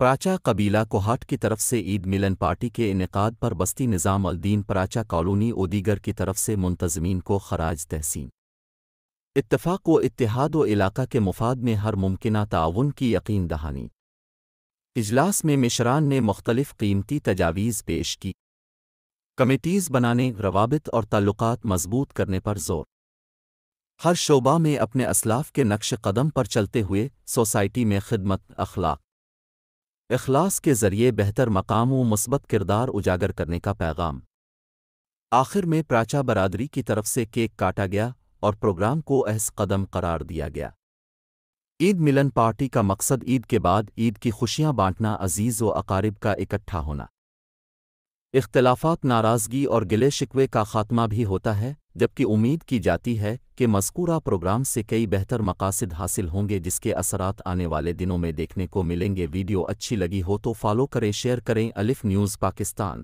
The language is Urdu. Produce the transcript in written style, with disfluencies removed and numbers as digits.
پراچا قبیلہ کوہاٹ کی طرف سے عید ملن پارٹی کے انعقاد پر بستی نظام الدین پراچا کالونی و دیگر کی طرف سے منتظمین کو خراج تحسین، اتفاق و اتحاد و علاقہ کے مفاد میں ہر ممکنہ تعاون کی یقین دہانی۔ اجلاس میں مشران نے مختلف قیمتی تجاویز پیش کی، کمیٹیز بنانے، روابط اور تعلقات مضبوط کرنے پر زور، ہر شعبہ میں اپنے اسلاف کے نقش قدم پر چلتے ہوئے سوسائٹی میں خدمت، اخلاص کے ذریعے بہتر مقام و مثبت کردار اجاگر کرنے کا پیغام۔ آخر میں پراچا برادری کی طرف سے کیک کاٹا گیا اور پروگرام کو اہم قدم قرار دیا گیا۔ عید ملن پارٹی کا مقصد عید کے بعد عید کی خوشیاں بانٹنا، عزیز و اقارب کا اکٹھا ہونا، اختلافات، ناراضگی اور گلے شکوے کا خاتمہ بھی ہوتا ہے، جبکہ امید کی جاتی ہے کہ مذکورہ پروگرام سے کئی بہتر مقاصد حاصل ہوں گے جس کے اثرات آنے والے دنوں میں دیکھنے کو ملیں گے۔ ویڈیو اچھی لگی ہو تو فالو کریں، شیئر کریں۔ الف نیوز پاکستان۔